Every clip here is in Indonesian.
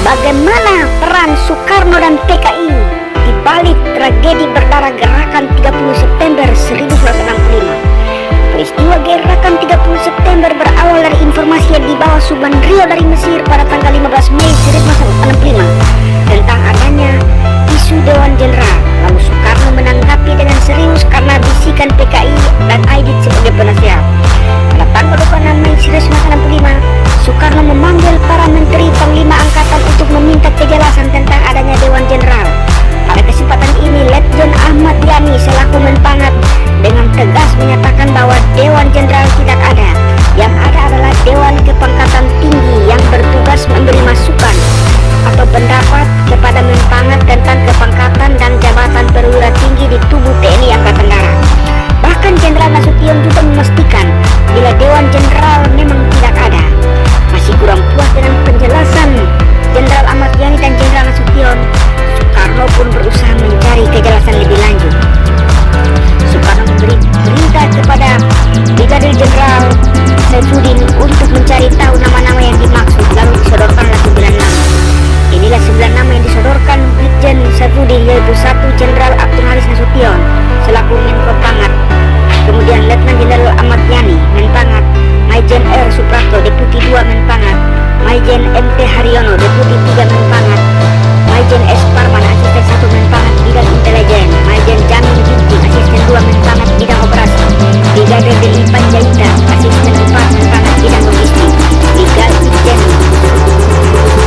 Bagaimana peran Soekarno dan PKI di balik tragedi berdarah gerakan 30 September 1965? Peristiwa gerakan 30 September berawal dari informasi yang dibawa Subhan Rio dari Mesir pada tanggal 15 Mei 1965 tentang adanya isu Dewan Jenderal. Lalu Soekarno menanggapi dengan serius karena bisikan PKI dan Aidit sebagai penasehat. Pada tanggal 26 Mei 1965, Soekarno memanggil para menteri Panglima Angkatan untuk meminta kejelasan tentang adanya Dewan Jenderal. Pada kesempatan ini, Letjen Ahmad Yani selaku Menpangat dengan tegas menyatakan bahwa Dewan Jenderal tidak ada. Yang ada adalah Dewan Kepangkatan Tinggi yang bertugas memberi masukan atau pendapat kepada Menpangat tentang kepangkatan dan jabatan perwira tinggi di tubuh TNI Angkatan Darat. Bahkan Jenderal Nasution juga memastikan bila Dewan Jenderal memang tidak ada. Masih kurang puas dengan penjelasan Jenderal Ahmad Yani dan Jenderal Nasution, Soekarno pun berusaha mencari kejelasan lebih lanjut. Soekarno memberi perintah kepada Brigadir Jenderal Saifuddin untuk mencari tahu nama-nama yang dimaksud, lalu disodorkanlah 9 nama. Inilah 9 nama yang disodorkan Brigjen Saifuddin, yaitu 1. Jenderal Abdul Haris Nasution selaku Menko Pangat, kemudian Letnan Jenderal Ahmad Yani Menpangat, Maijen R. Suprapto Deputi 2 Menpangat, Maijen M.T. Haryono Deputi 3 Menpangat, Maijen S. Parman Asisten 1 Menpangat Bidang Intelijen, Maijen Jamil Ginting Asisten 2 Menpangat Bidang Operasi, Brigadir Deli Panjaitan Asisten 4 Menpangat Bidang Logistik, Brigjen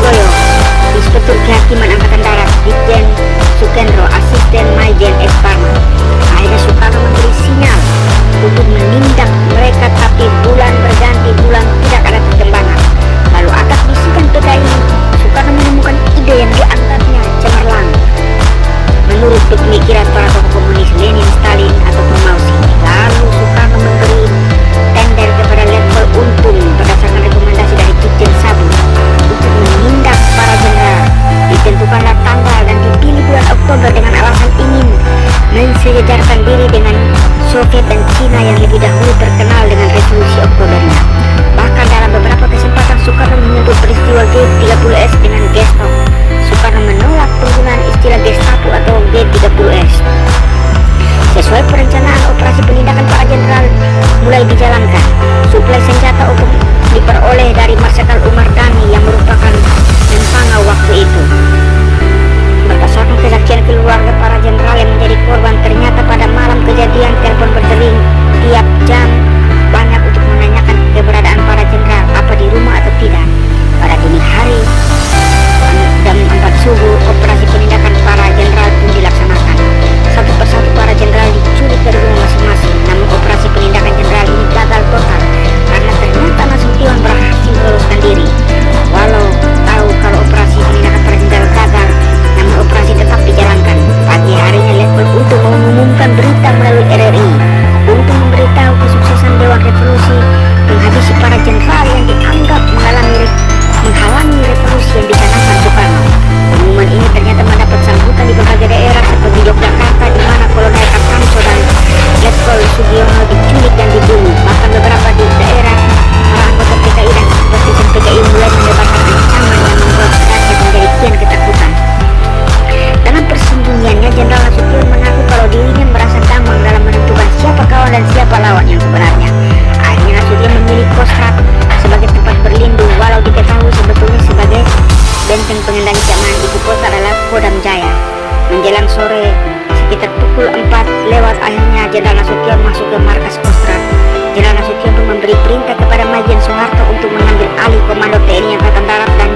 Goyo Inspektur Kehakiman Angkatan Darat, Brigjen Sukendro Asisten Maijen S. Parman. Akhirnya Soekarno memberi sinyal untuk menindak mereka, tapi bulan berganti bulan tidak ada perkembangan. Lalu atas bisikan PKI, Soekarno menemukan ide yang dianggapnya cemerlang menurut pemikiran para tokoh komunis Lenin, Stalin ataupun Mao Zedong. Lalu Soekarno memberi tender kepada Letkol Untung berdasarkan rekomendasi dari Ditjen Sabu untuk menindak para jenderal. Ditentukanlah tanggal dan dipilih bulan Oktober dengan alasan ingin mensejajarkan diri dengan Soviet dan Cina yang lebih dahulu terkenal dengan revolusi Oktobernya. Bahkan dalam beberapa kesempatan Soekarno menyebut peristiwa G30S dengan Gestapo. Soekarno menolak penggunaan istilah Gestapo atau G30S. Sesuai perencanaan, operasi penindakan para jenderal mulai dijalankan. Suplai senjata untuk diperoleh dari Marsikal Umar Dhani yang merupakan Menpanga waktu itu. Berdasarkan kesaksian keluarga para jenderal yang menjadi korban, ternyata pada malam kejadian telepon berdering tiap jam banyak untuk menanyakan keberadaan para jenderal, apa di rumah atau tidak. Pada dini hari jam 4 subuh, operasi penindakan para jenderal pun dilaksanakan. Satu persatu para jenderal diculik dari rumah masing-masing. Namun operasi penindakan jenderal ini gagal total karena ternyata Nasution berhasil meloloskan diri. Walau tahu kalau operasi penindakan para jenderal gagal, namun operasi tetap dijalankan. Pagi harinya Letkol Untung mengumumkan berita melalui RRI untuk memberitahu kesuksesan Dewan Revolusi menghabisi para jenderal yang dianggap menghalangi revolusi yang dicanangkan Soekarno. Pengumuman ini ternyata mendapat sambutan di berbagai daerah seperti Yogyakarta, di mana Kolonel Kartanso dan Letkol Sugiono diculik dan dibunuh. Bahkan beberapa di daerah para anggota PKI dan simpatisan PKI mulai mendebarkan ancaman yang membuat rakyat menjadi kian ketakutan. Dalam persembunyiannya, Jenderal Nasution mengaku kalau dirinya merasa gampang dalam menentukan siapa kawan dan siapa lawan yang sebenarnya. Akhirnya Nasution memilih Kostrad sebagai tempat berlindung, walau diketahui sebetulnya sebagai benteng pengendali keamanan ibu kota adalah Kodam Jaya. Menjelang sore sekitar pukul 4 lewat, akhirnya Jenderal Nasution masuk ke markas Kostrad. Jenderal Nasution pun memberi perintah kepada Maijen Soeharto untuk mengambil alih komando TNI Angkatan Darat dan